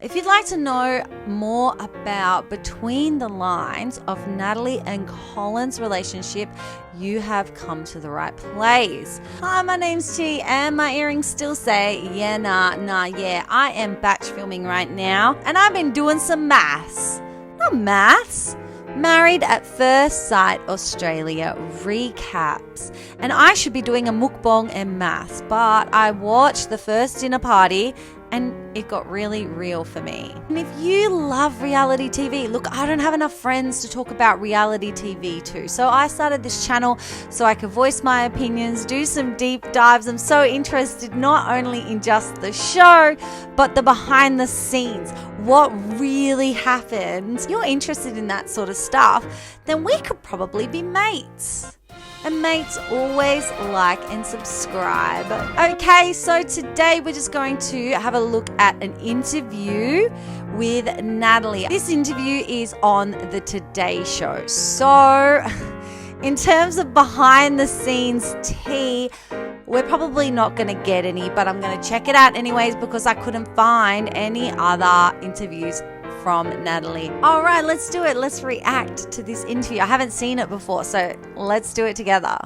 If you'd like to know more about between the lines of Natalie and Colin's relationship, you have come to the right place. Hi, my name's T, and my earrings still say, yeah, nah, yeah. I am batch filming right now, and I've been doing some maths. Not maths. Married at First Sight Australia recaps. And I should be doing a mukbang and maths, but I watched the first dinner party and it got really real for me. And if you love reality TV, look, I don't have enough friends to talk about reality TV too. So I started this channel so I could voice my opinions, do some deep dives. I'm so interested not only in just the show, but the behind the scenes, what really happens. If you're interested in that sort of stuff, then we could probably be mates. And mates, always like and subscribe. Okay, so today we're just going to have a look at an interview with Natalie. This interview is on the Today Show. So, in terms of behind the scenes tea, we're probably not going to get any, but I'm going to check it out anyways because I couldn't find any other interviews from Natalie. All right, let's do it. Let's react to this interview. I haven't seen it before, so let's do it together.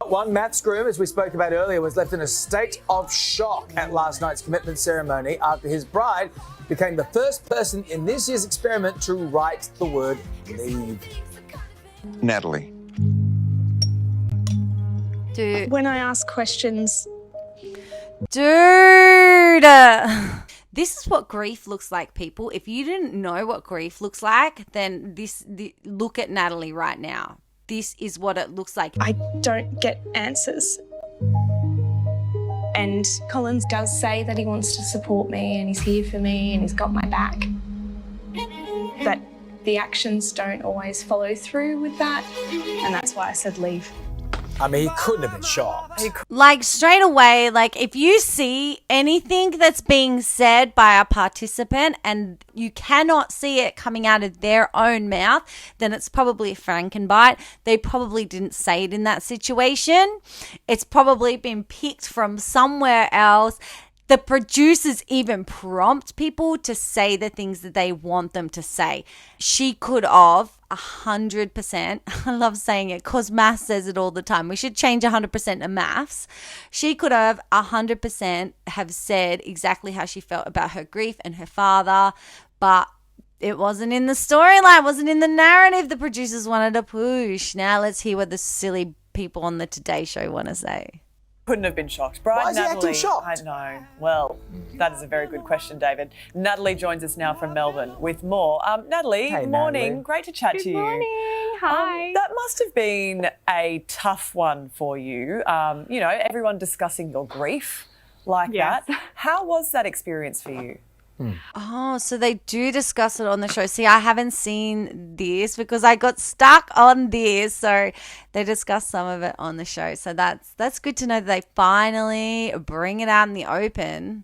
One MAFS groom, as we spoke about earlier, was left in a state of shock at last night's commitment ceremony after his bride became the first person in this year's experiment to write the word leave. Natalie. Dude. When I ask questions. Dude. This is what grief looks like, people. If you didn't know what grief looks like, then look at Natalie right now. This is what it looks like. I don't get answers. And Collins does say that he wants to support me and he's here for me and he's got my back. But the actions don't always follow through with that. And that's why I said leave. I mean, he couldn't have been shocked. Like straight away, like if you see anything that's being said by a participant and you cannot see it coming out of their own mouth, then it's probably a frankenbite. They probably didn't say it in that situation. It's probably been picked from somewhere else. The producers even prompt people to say the things that they want them to say. She could have 100%, I love saying it because maths says it all the time. We should change 100% to maths. She could have 100% have said exactly how she felt about her grief and her father, but it wasn't in the storyline, it wasn't in the narrative the producers wanted to push. Now let's hear what the silly people on the Today Show want to say. Couldn't have been shocked. Bride, Why is he Natalie, acting shocked? I know. Well, that is a very good question, David. Natalie joins us now from Melbourne with more. Natalie, Hey, morning. Natalie. Great to chat to you. Good morning. Hi. That must have been a tough one for you. You know, everyone discussing your grief like Yes. that. How was that experience for you? Oh, so they do discuss it on the show. See, I haven't seen this because I got stuck on this. So they discuss some of it on the show. So that's good to know that they finally bring it out in the open.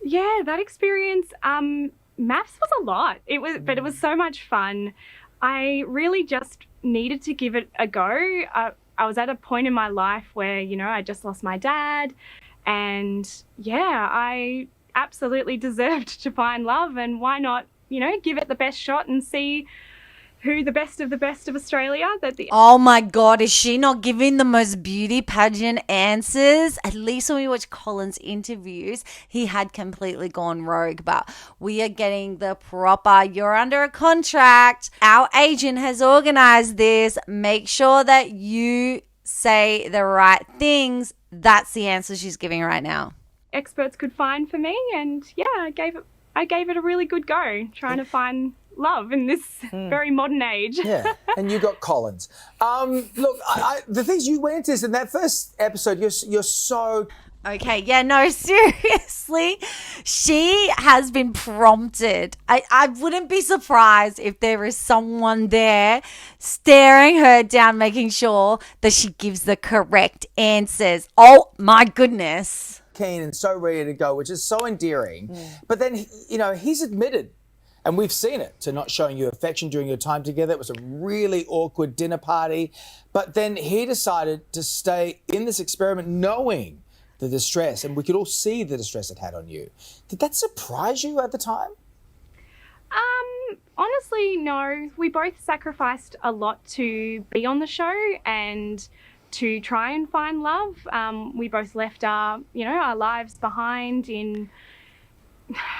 Yeah, that experience, MAFS was a lot. But it was so much fun. I really just needed to give it a go. I was at a point in my life where, you know, I just lost my dad. And yeah, I absolutely deserved to find love, and why not, you know, give it the best shot and see who the best of Australia. Oh my God, is she not giving the most beauty pageant answers? At least when we watch Colin's interviews, he had completely gone rogue, but we are getting the proper, you're under a contract. Our agent has organized this. Make sure that you say the right things. That's the answer she's giving right now. Experts could find for me, and yeah, I gave it a really good go, trying to find love in this very modern age. Yeah, and you got Collins. Look, the things you went into is in that first episode, you're so... Okay, yeah, no, seriously, she has been prompted. I wouldn't be surprised if there is someone there staring her down, making sure that she gives the correct answers. Oh my goodness. keen and so ready to go, which is so endearing. But then, you know, he's admitted, and we've seen it, to not showing you affection during your time together. It was a really awkward dinner party. But then he decided to stay in this experiment knowing the distress, and we could all see the distress it had on you. Did that surprise you at the time? Honestly, no. We both sacrificed a lot to be on the show and to try and find love. We both left our lives behind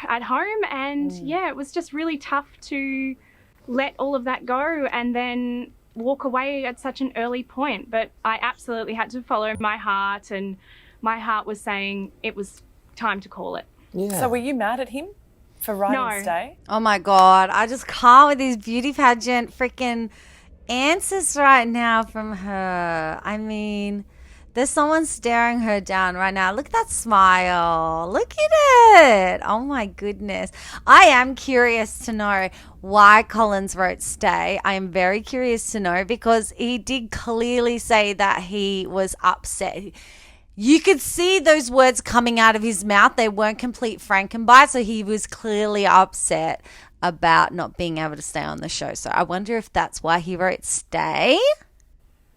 at home, and it was just really tough to let all of that go and then walk away at such an early point. But I absolutely had to follow my heart, and my heart was saying it was time to call it. Yeah. So were you mad at him for writing No. Stay? Oh my God, I just can't with these beauty pageant freaking answers right now from her. I mean, there's someone staring her down right now. Look at that smile. Look at it. Oh my goodness. I am curious to know why Collins wrote Stay. I am very curious to know because he did clearly say that he was upset. You could see those words coming out of his mouth. They weren't complete Frankenbite, so he was clearly upset about not being able to stay on the show. So I wonder if that's why he wrote Stay.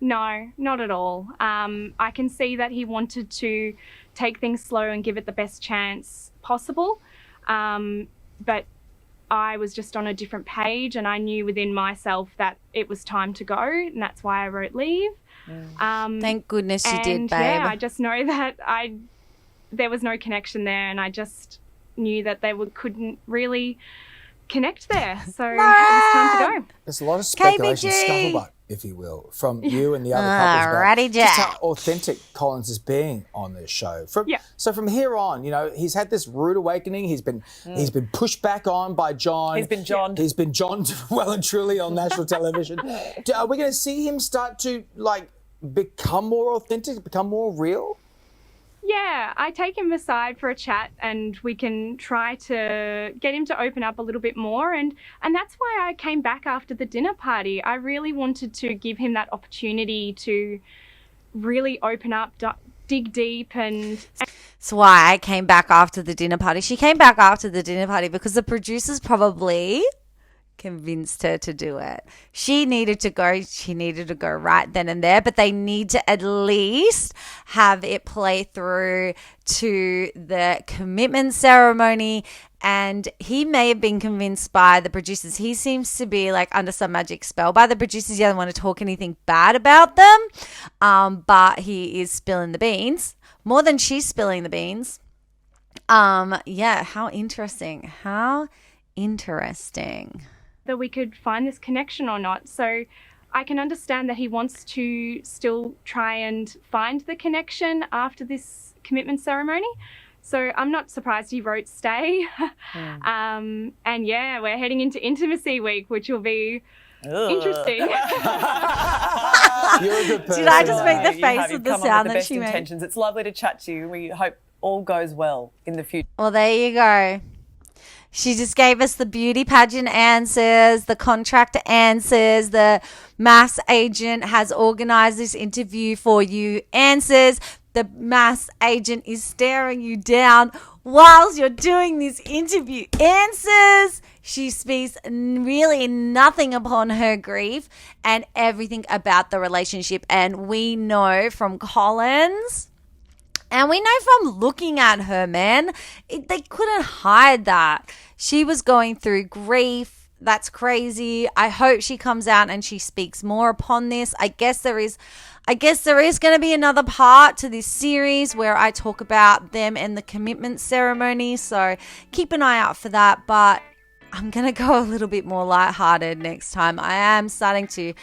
No, not at all. I can see that he wanted to take things slow and give it the best chance possible. But I was just on a different page, and I knew within myself that it was time to go, and that's why I wrote Leave. Thank goodness you did, babe. Yeah, I just know that there was no connection there, and I just knew that they couldn't really connect there. So it was time to go. There's a lot of speculation, KBG. scuttlebutt, if you will, from you and the other couples Alrighty, about just Jack. how authentic Collins is being on this show. Yeah. So from here on, he's had this rude awakening. He's been pushed back on by John. He's been Johned. He's been Johned well and truly on national television. Are we going to see him start to become more authentic, become more real? Yeah, I take him aside for a chat, and we can try to get him to open up a little bit more. And that's why I came back after the dinner party. I really wanted to give him that opportunity to really open up, dig deep, and That's why I came back after the dinner party. She came back after the dinner party because the producers probably convinced her to do it. She needed to go. She needed to go right then and there, but they need to at least have it play through to the commitment ceremony. And he may have been convinced by the producers. He seems to be under some magic spell by the producers. He doesn't want to talk anything bad about them, but he is spilling the beans more than she's spilling the beans. Yeah, how interesting. How interesting. that we could find this connection or not. So I can understand that he wants to still try and find the connection after this commitment ceremony. So I'm not surprised he wrote Stay. And yeah, we're heading into intimacy week, which will be interesting. You're a good person. Did I just make the You face have with the come on sound with the that best she made? intentions. It's lovely to chat to you. We hope all goes well in the future. Well, there you go. She just gave us the beauty pageant answers, the contract answers, the MAFS agent has organized this interview for you answers. The MAFS agent is staring you down whilst you're doing this interview answers. She speaks really nothing upon her grief and everything about the relationship. And we know from Collins, and we know from looking at her, man, they couldn't hide that. She was going through grief. That's crazy. I hope she comes out and she speaks more upon this. I guess there is going to be another part to this series where I talk about them and the commitment ceremony. So keep an eye out for that. But I'm going to go a little bit more lighthearted next time. I am starting to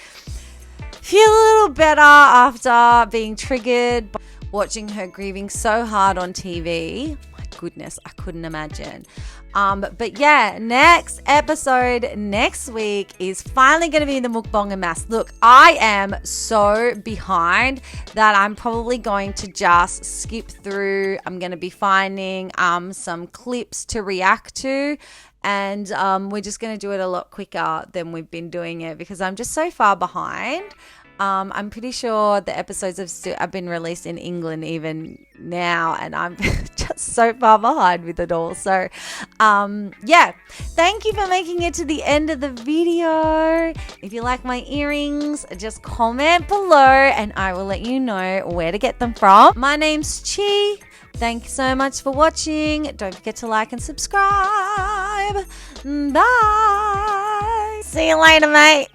feel a little better after being triggered by watching her grieving so hard on TV. My goodness, I couldn't imagine. But yeah, next episode next week is finally going to be the mukbang and MAFS. Look, I am so behind that I'm probably going to just skip through. I'm going to be finding some clips to react to. And we're just going to do it a lot quicker than we've been doing it because I'm just so far behind. I'm pretty sure the episodes have been released in England even now, and I'm just so far behind with it all. So, yeah, thank you for making it to the end of the video. If you like my earrings, just comment below and I will let you know where to get them from. My name's Chi. Thanks so much for watching. Don't forget to like and subscribe. Bye. See you later, mate.